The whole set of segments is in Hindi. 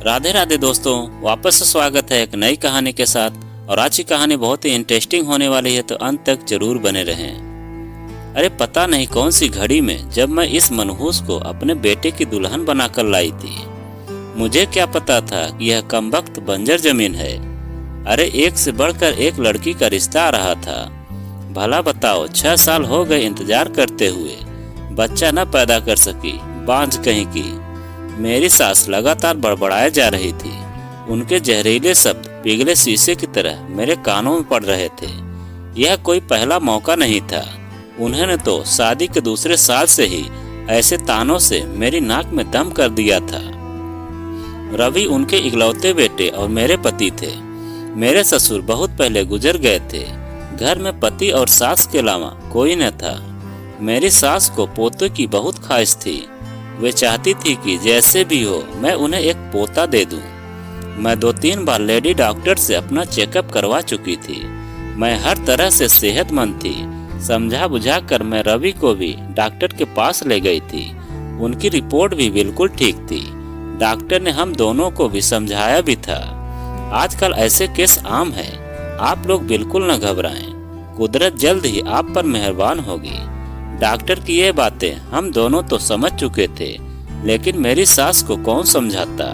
राधे राधे दोस्तों, वापस से स्वागत है एक नई कहानी के साथ। और आज की कहानी बहुत ही इंटरेस्टिंग होने वाली है, तो अंत तक जरूर बने रहें। अरे पता नहीं कौन सी घड़ी में जब मैं इस मनहूस को अपने बेटे की दुल्हन बनाकर लाई थी। मुझे क्या पता था कि यह कमबख्त बंजर जमीन है। अरे एक से बढ़कर एक लड़की का रिश्ता आ रहा था। भला बताओ, 6 साल हो गए इंतजार करते हुए, बच्चा न पैदा कर सकी, बांझ कहीं की। मेरी सास लगातार बड़बड़ाए जा रही थी। उनके जहरीले शब्द पिघले शीशे की तरह मेरे कानों में पड़ रहे थे। यह कोई पहला मौका नहीं था। उन्होंने तो शादी के दूसरे साल से ही ऐसे तानों से मेरी नाक में दम कर दिया था। रवि उनके इकलौते बेटे और मेरे पति थे। मेरे ससुर बहुत पहले गुजर गए थे। घर में पति और सास के अलावा कोई न था। मेरी सास को पोते की बहुत ख्वाहिश थी। वे चाहती थी कि जैसे भी हो मैं उन्हें एक पोता दे दूं। मैं 2-3 बार लेडी डॉक्टर से अपना चेकअप करवा चुकी थी। मैं हर तरह से सेहतमंद थी। समझा बुझा कर मैं रवि को भी डॉक्टर के पास ले गई थी। उनकी रिपोर्ट भी बिल्कुल ठीक थी। डॉक्टर ने हम दोनों को भी समझाया भी था। आजकल ऐसे केस आम है, आप लोग बिल्कुल न घबराएं। कुदरत जल्द ही आप पर मेहरबान होगी। डॉक्टर की ये बातें हम दोनों तो समझ चुके थे, लेकिन मेरी सास को कौन समझाता।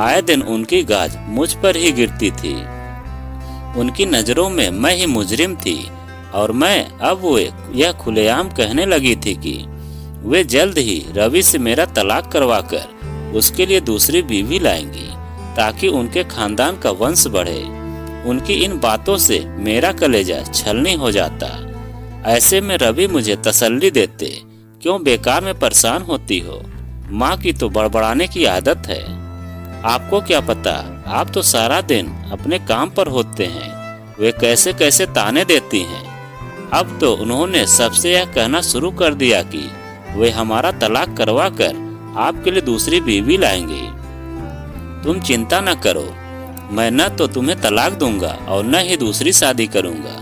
आए दिन उनकी गाज मुझ पर ही गिरती थी। उनकी नजरों में मैं ही मुजरिम थी और अब वे यह खुलेआम कहने लगी थी कि वे जल्द ही रवि से मेरा तलाक करवाकर उसके लिए दूसरी बीवी लाएंगी, ताकि उनके खानदान का वंश बढ़े। उनकी इन बातों से मेरा कलेजा छलनी हो जाता। ऐसे में रवि मुझे तसल्ली देते, क्यों बेकार में परेशान होती हो, माँ की तो बड़बड़ाने की आदत है। आपको क्या पता, आप तो सारा दिन अपने काम पर होते हैं। वे कैसे कैसे ताने देती हैं। अब तो उन्होंने सबसे यह कहना शुरू कर दिया कि वे हमारा तलाक करवा कर आपके लिए दूसरी बीवी लाएंगे। तुम चिंता न करो, मैं न तो तुम्हें तलाक दूंगा और न ही दूसरी शादी करूंगा,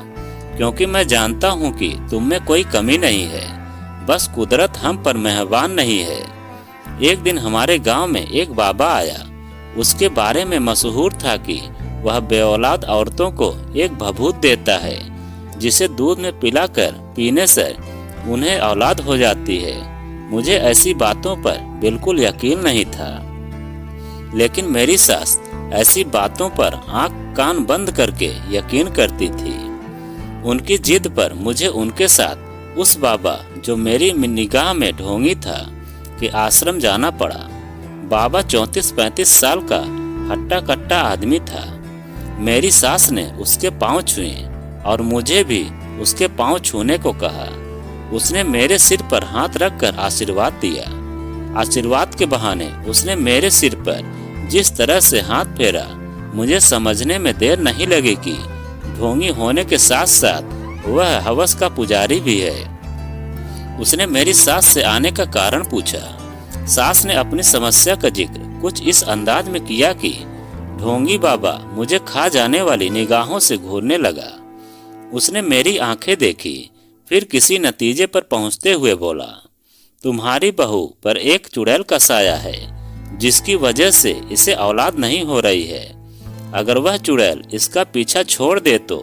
क्योंकि मैं जानता हूँ कि तुम में कोई कमी नहीं है। बस कुदरत हम पर मेहरबान नहीं है। एक दिन हमारे गांव में एक बाबा आया। उसके बारे में मशहूर था कि वह बेऔलाद औरतों को एक भभूत देता है, जिसे दूध में पिलाकर पीने से उन्हें औलाद हो जाती है। मुझे ऐसी बातों पर बिल्कुल यकीन नहीं था, लेकिन मेरी सास ऐसी बातों पर आंख कान बंद करके यकीन करती थी। उनकी जिद पर मुझे उनके साथ उस बाबा, जो मेरी निगाह में ढोंगी था, के आश्रम जाना पड़ा। बाबा 34-35 साल का हट्टा कट्टा आदमी था। मेरी सास ने उसके पांव छुए और मुझे भी उसके पांव छूने को कहा। उसने मेरे सिर पर हाथ रखकर आशीर्वाद दिया। आशीर्वाद के बहाने उसने मेरे सिर पर जिस तरह से हाथ फेरा, मुझे समझने में देर नहीं लगी कि ढोंगी होने के साथ साथ वह हवस का पुजारी भी है। उसने मेरी सास से आने का कारण पूछा। सास ने अपनी समस्या का जिक्र कुछ इस अंदाज में किया कि ढोंगी बाबा मुझे खा जाने वाली निगाहों से घूरने लगा। उसने मेरी आंखें देखी, फिर किसी नतीजे पर पहुंचते हुए बोला, तुम्हारी बहू पर एक चुड़ैल का साया है, जिसकी वजह से इसे औलाद नहीं हो रही है। अगर वह चुड़ैल इसका पीछा छोड़ दे तो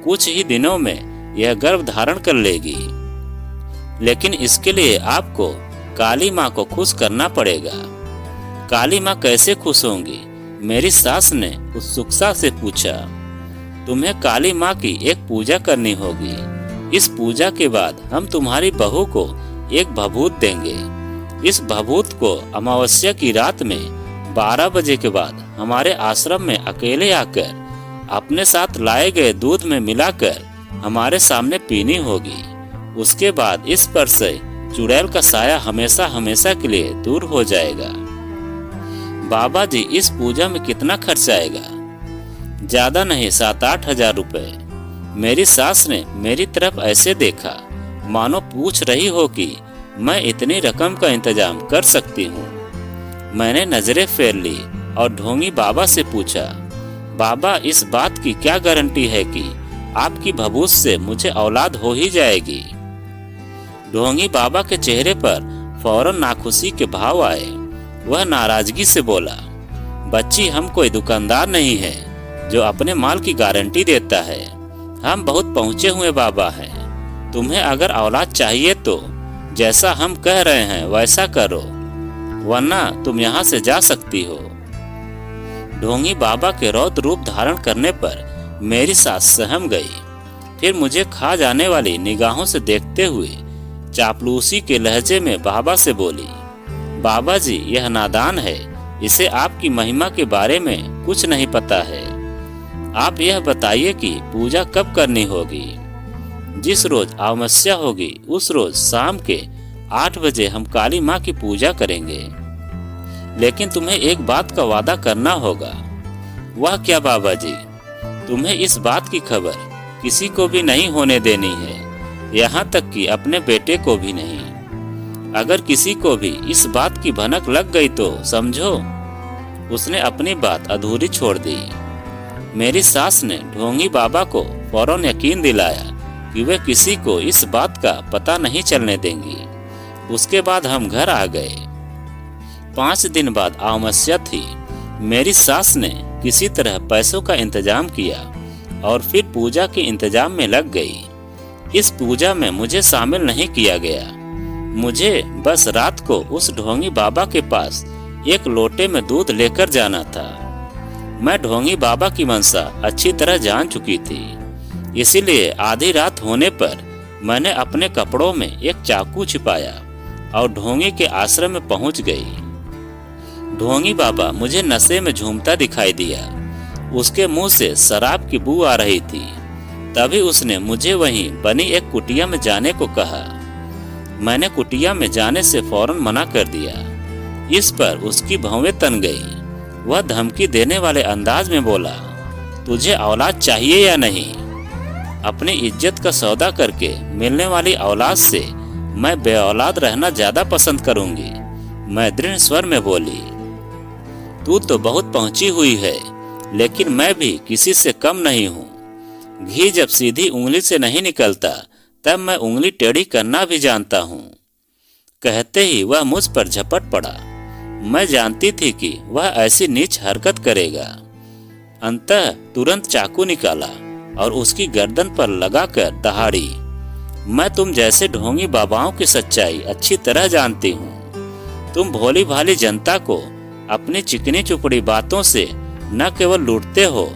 कुछ ही दिनों में यह गर्भ धारण कर लेगी, लेकिन इसके लिए आपको काली माँ को खुश करना पड़ेगा। काली माँ कैसे खुश होंगी? मेरी सास ने उत्सुकता से पूछा। तुम्हें काली माँ की एक पूजा करनी होगी। इस पूजा के बाद हम तुम्हारी बहू को एक भभूत देंगे। इस भभूत को अमावस्या की रात में 12 बजे के बाद हमारे आश्रम में अकेले आकर अपने साथ लाए गए दूध में मिलाकर हमारे सामने पीनी होगी। उसके बाद इस पर से चुड़ैल का साया हमेशा हमेशा के लिए दूर हो जाएगा। बाबा जी, इस पूजा में कितना खर्च आएगा? ज्यादा नहीं, 7-8 हजार रुपए। मेरी सास ने मेरी तरफ ऐसे देखा मानो पूछ रही हो कि मैं इतनी रकम का इंतजाम कर सकती हूँ। मैंने नजरें फेर ली और ढोंगी बाबा से पूछा, बाबा इस बात की क्या गारंटी है कि आपकी भभूत से मुझे औलाद हो ही जाएगी? ढोंगी बाबा के चेहरे पर फौरन नाखुशी के भाव आए। वह नाराजगी से बोला, बच्ची, हम कोई दुकानदार नहीं है जो अपने माल की गारंटी देता है। हम बहुत पहुँचे हुए बाबा हैं। तुम्हें अगर औलाद चाहिए तो जैसा हम कह रहे हैं वैसा करो, वरना तुम यहाँ से जा सकती हो। ढोंगी बाबा के रौद्र रूप धारण करने पर मेरी सास सहम गई। फिर मुझे खा जाने वाली निगाहों से देखते हुए चापलूसी के लहजे में बाबा से बोली, बाबा जी, यह नादान है, इसे आपकी महिमा के बारे में कुछ नहीं पता है। आप यह बताइए कि पूजा कब करनी होगी। जिस रोज अमावस्या होगी उस रोज शाम के 8 बजे हम काली माँ की पूजा करेंगे। लेकिन तुम्हें एक बात का वादा करना होगा। वह क्या बाबा जी? तुम्हें इस बात की खबर किसी को भी नहीं होने देनी है, यहाँ तक कि अपने बेटे को भी नहीं। अगर किसी को भी इस बात की भनक लग गई तो समझो उसने अपनी बात अधूरी छोड़ दी। मेरी सास ने ढोंगी बाबा को फौरन यकीन दिलाया कि वे किसी को इस बात का पता नहीं चलने देंगी। उसके बाद हम घर आ गए। 5 दिन बाद अमावस्या थी। मेरी सास ने किसी तरह पैसों का इंतजाम किया और फिर पूजा के इंतजाम में लग गई। इस पूजा में मुझे शामिल नहीं किया गया। मुझे बस रात को उस ढोंगी बाबा के पास एक लोटे में दूध लेकर जाना था। मैं ढोंगी बाबा की मंशा अच्छी तरह जान चुकी थी, इसीलिए आधी रात होने पर मैंने अपने कपड़ों में एक चाकू छिपाया और ढोंगी के आश्रम में पहुंच गई। ढोंगी बाबा मुझे नशे में झूमता दिखाई दिया। उसके मुंह से शराब की बू आ रही थी। तभी उसने मुझे वहीं बनी एक कुटिया में जाने को कहा। मैंने कुटिया में जाने से फौरन मना कर दिया। इस पर उसकी भौवें तन गई। वह धमकी देने वाले अंदाज में बोला, तुझे औलाद चाहिए या नहीं? अपनी इज्जत का सौदा करके मिलने वाली औलाद से मैं बेऔलाद रहना ज्यादा पसंद करूंगी। मैं दृढ़ स्वर में बोली, तू तो बहुत पहुंची हुई है, लेकिन मैं भी किसी से कम नहीं हूँ। घी जब सीधी उंगली से नहीं निकलता तब मैं उंगली टेढ़ी करना भी जानता हूँ। कहते ही वह मुझ पर झपट पड़ा। मैं जानती थी कि वह ऐसी नीच हरकत करेगा। अंततः तुरंत चाकू निकाला और उसकी गर्दन पर लगाकर दहाड़ी। मैं तुम जैसे ढोंगी बाबाओं की सच्चाई अच्छी तरह जानती हूँ। तुम भोली भाली जनता को अपनी चिकनी चुपड़ी बातों से न केवल लूटते हो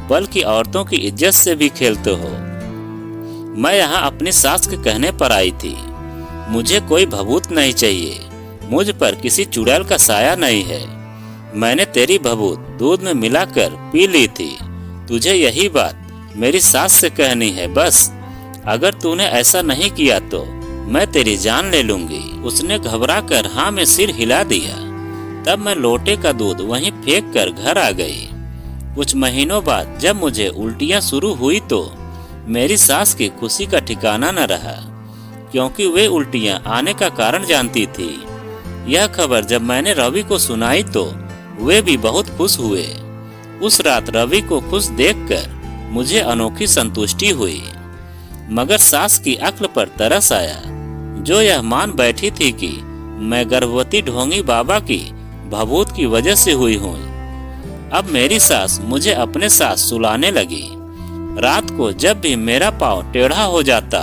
बल्कि औरतों की इज्जत से भी खेलते हो। मैं यहाँ अपनी सास के कहने पर आई थी। मुझे कोई भभूत नहीं चाहिए। मुझ पर किसी चुड़ैल का साया नहीं है। मैंने तेरी भभूत दूध में मिलाकर पी ली थी। तुझे यही बात मेरी सास से कहनी है बस। अगर तूने ऐसा नहीं किया तो मैं तेरी जान ले लूंगी। उसने घबरा कर हाँ में सिर हिला दिया। तब मैं लोटे का दूध वहीं फेंक कर घर आ गई। कुछ महीनों बाद जब मुझे उल्टियां शुरू हुई तो मेरी सास की खुशी का ठिकाना न रहा, क्योंकि वे उल्टियां आने का कारण जानती थी। यह खबर जब मैंने रवि को सुनाई तो वे भी बहुत खुश हुए। उस रात रवि को खुश देखकर मुझे अनोखी संतुष्टि हुई, मगर सास की अक्ल पर तरस आया, जो यह मान बैठी थी कि मैं गर्भवती ढोंगी बाबा की भभूत की वजह से हुई हूँ। अब मेरी सास मुझे अपने साथ सुलाने लगी। रात को जब भी मेरा पाँव टेढ़ा हो जाता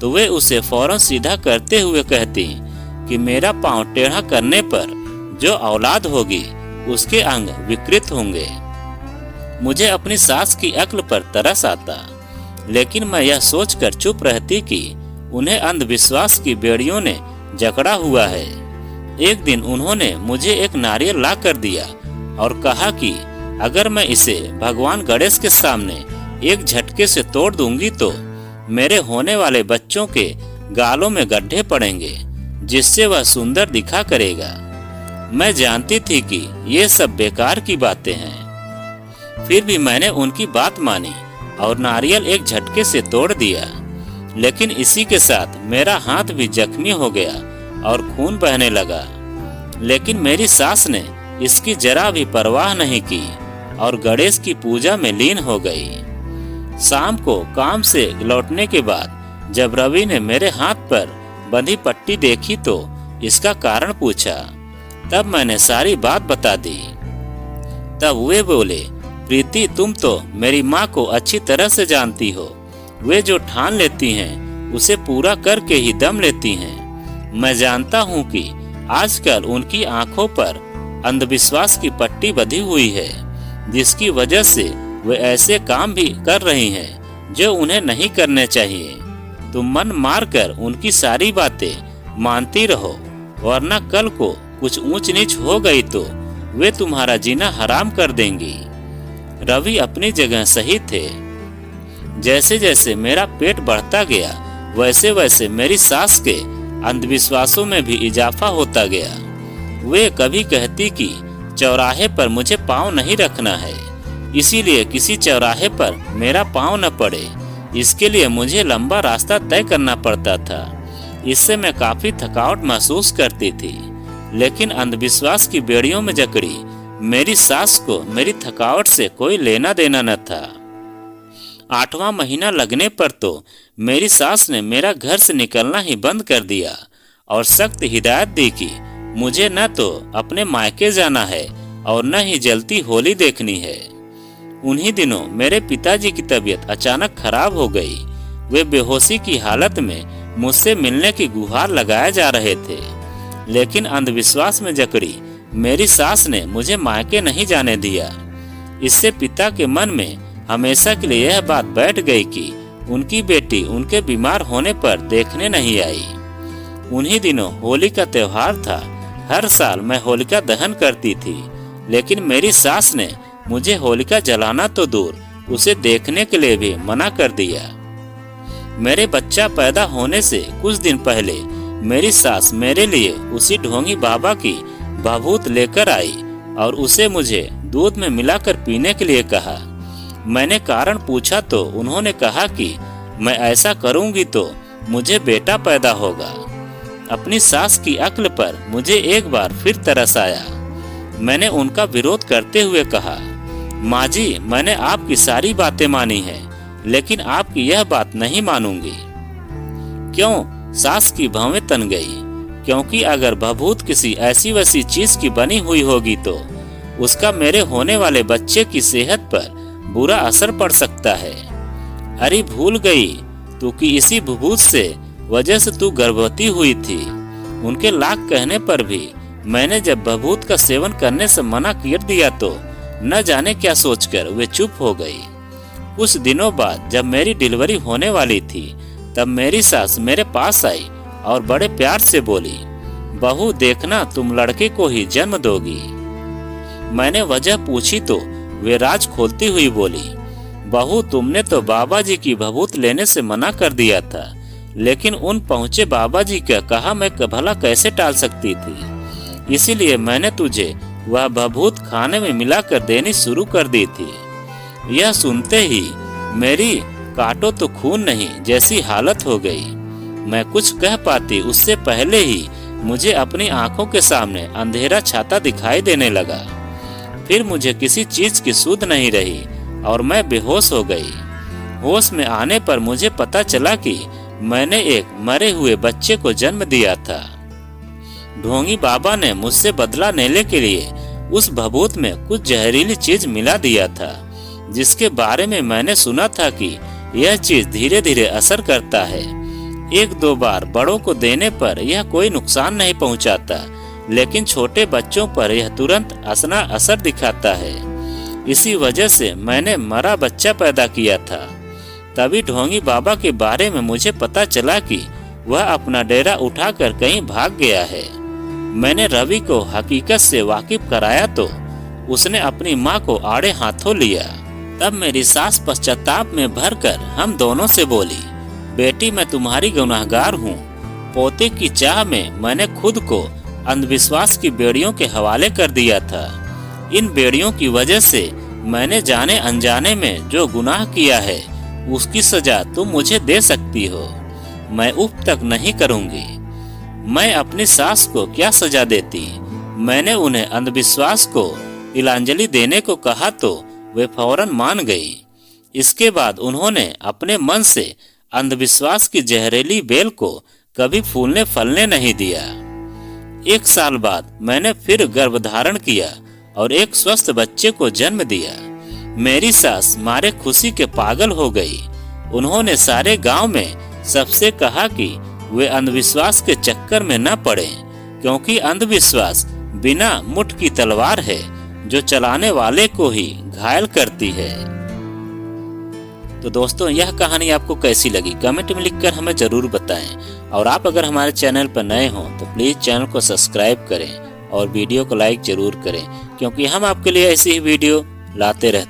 तो वे उसे फौरन सीधा करते हुए कहती कि मेरा पाँव टेढ़ा करने पर जो औलाद होगी उसके अंग विकृत होंगे। मुझे अपनी सास की अक्ल पर तरस आता, लेकिन मैं यह सोचकर चुप रहती कि उन्हें अंधविश्वास की बेड़ियों ने जकड़ा हुआ है। एक दिन उन्होंने मुझे एक नारियल ला कर दिया और कहा कि अगर मैं इसे भगवान गणेश के सामने एक झटके से तोड़ दूंगी तो मेरे होने वाले बच्चों के गालों में गड्ढे पड़ेंगे, जिससे वह सुंदर दिखा करेगा। मैं जानती थी कि ये सब बेकार की बातें हैं। फिर भी मैंने उनकी बात मानी और नारियल एक झटके से तोड़ दिया। लेकिन इसी के साथ मेरा हाथ भी जख्मी हो गया और खून बहने लगा। लेकिन मेरी सास ने इसकी जरा भी परवाह नहीं की और गणेश की पूजा में लीन हो गई। शाम को काम से लौटने के बाद जब रवि ने मेरे हाथ पर बंधी पट्टी देखी तो इसका कारण पूछा। तब मैंने सारी बात बता दी। तब वे बोले, प्रीति तुम तो मेरी माँ को अच्छी तरह से जानती हो। वे जो ठान लेती हैं उसे पूरा करके ही दम लेती हैं। मैं जानता हूँ कि आजकल उनकी आंखों पर अंधविश्वास की पट्टी बंधी हुई है, जिसकी वजह से वे ऐसे काम भी कर रही हैं जो उन्हें नहीं करने चाहिए। तुम मन मार कर उनकी सारी बातें मानती रहो, वरना कल को कुछ ऊंच नीच हो गई तो वे तुम्हारा जीना हराम कर देंगी। रवि अपनी जगह सही थे। जैसे जैसे मेरा पेट बढ़ता गया, वैसे वैसे मेरी सास के अंधविश्वासों में भी इजाफा होता गया। वे कभी कहती कि चौराहे पर मुझे पाँव नहीं रखना है, इसीलिए किसी चौराहे पर मेरा पाँव न पड़े, इसके लिए मुझे लंबा रास्ता तय करना पड़ता था। इससे मैं काफी थकावट महसूस करती थी, लेकिन अंधविश्वास की बेड़ियों में जकड़ी मेरी सास को मेरी थकावट से कोई लेना देना न था। 8वां महीना लगने पर तो मेरी सास ने मेरा घर से निकलना ही बंद कर दिया और सख्त हिदायत दी कि मुझे न तो अपने मायके जाना है और न ही जलती होली देखनी है। उन्हीं दिनों मेरे पिताजी की तबीयत अचानक खराब हो गई। वे बेहोशी की हालत में मुझसे मिलने की गुहार लगाए जा रहे थे, लेकिन अंधविश्वास में जकड़ी मेरी सास ने मुझे मायके नहीं जाने दिया। इससे पिता के मन में हमेशा के लिए यह बात बैठ गई कि उनकी बेटी उनके बीमार होने पर देखने नहीं आई। उन्हीं दिनों होली का त्योहार था। हर साल मैं होलिका दहन करती थी, लेकिन मेरी सास ने मुझे होलिका जलाना तो दूर, उसे देखने के लिए भी मना कर दिया। मेरे बच्चा पैदा होने से कुछ दिन पहले मेरी सास मेरे लिए उसी ढोंगी बाबा की भभूत लेकर आई और उसे मुझे दूध में मिलाकर पीने के लिए कहा। मैंने कारण पूछा तो उन्होंने कहा कि मैं ऐसा करूंगी तो मुझे बेटा पैदा होगा। अपनी सास की अक्ल पर मुझे एक बार फिर तरस आया। मैंने उनका विरोध करते हुए कहा, माँ जी, मैंने आपकी सारी बातें मानी हैं, लेकिन आपकी यह बात नहीं मानूंगी। क्यों? सास की भवें तन गई, क्योंकि अगर भभूत किसी ऐसी वैसी चीज की बनी हुई होगी तो उसका मेरे होने वाले बच्चे की सेहत पर बुरा असर पड़ सकता है। अरे भूल गई तू कि इसी भभूत से वजह से तू गर्भवती हुई थी। उनके लाख कहने पर भी मैंने जब भभूत का सेवन करने से मना कर दिया तो न जाने क्या सोचकर वे चुप हो गई। कुछ दिनों बाद जब मेरी डिलीवरी होने वाली थी, तब मेरी सास मेरे पास आई और बड़े प्यार से बोली, बहू देखना तुम लड़के को ही जन्म दोगी। मैंने वजह पूछी तो वे राज खोलती हुई बोली, बहू तुमने तो बाबा जी की भभूत लेने से मना कर दिया था, लेकिन उन पहुँचे बाबा जी का कहा मैं भला कैसे टाल सकती थी, इसीलिए मैंने तुझे वह भभूत खाने में मिलाकर देनी शुरू कर दी थी। यह सुनते ही मेरी काटो तो खून नहीं जैसी हालत हो गई। मैं कुछ कह पाती उससे पहले ही मुझे अपनी आंखों के सामने अंधेरा छाता दिखाई देने लगा। फिर मुझे किसी चीज की सुध नहीं रही और मैं बेहोश हो गई। होश में आने पर मुझे पता चला कि मैंने एक मरे हुए बच्चे को जन्म दिया था। ढोंगी बाबा ने मुझसे बदला लेने के लिए उस भभूत में कुछ जहरीली चीज मिला दिया था, जिसके बारे में मैंने सुना था कि यह चीज धीरे धीरे असर करता है। 1-2 बार बड़ों को देने पर यह कोई नुकसान नहीं पहुंचाता, लेकिन छोटे बच्चों पर यह तुरंत असना असर दिखाता है। इसी वजह से मैंने मरा बच्चा पैदा किया था। तभी ढोंगी बाबा के बारे में मुझे पता चला कि वह अपना डेरा उठाकर कहीं भाग गया है। मैंने रवि को हकीकत से वाकिफ कराया तो उसने अपनी माँ को आड़े हाथों लिया। तब मेरी सास पश्चाताप में भरकर हम दोनों से बोली, बेटी मैं तुम्हारी गुनाहगार हूँ। पोते की चाह में मैंने खुद को अंधविश्वास की बेड़ियों के हवाले कर दिया था। इन बेड़ियों की वजह से मैंने जाने अनजाने में जो गुनाह किया है उसकी सजा तुम मुझे दे सकती हो। मैं उफ तक नहीं करूँगी। मैं अपनी सास को क्या सजा देती। मैंने उन्हें अंधविश्वास को तिलांजलि देने को कहा तो वे फौरन मान गई। इसके बाद उन्होंने अपने मन से अंधविश्वास की जहरीली बेल को कभी फूलने फलने नहीं दिया। 1 साल बाद मैंने फिर गर्भधारण किया और एक स्वस्थ बच्चे को जन्म दिया। मेरी सास मारे खुशी के पागल हो गई। उन्होंने सारे गांव में सबसे कहा कि वे अंधविश्वास के चक्कर में न पड़े, क्योंकि अंधविश्वास बिना मुठ की तलवार है जो चलाने वाले को ही घायल करती है। तो दोस्तों, यह कहानी आपको कैसी लगी कमेंट में लिखकर हमें जरूर बताएं। और आप अगर हमारे चैनल पर नए हों तो प्लीज चैनल को सब्सक्राइब करें और वीडियो को लाइक जरूर करें, क्योंकि हम आपके लिए ऐसी ही वीडियो लाते रहते हैं।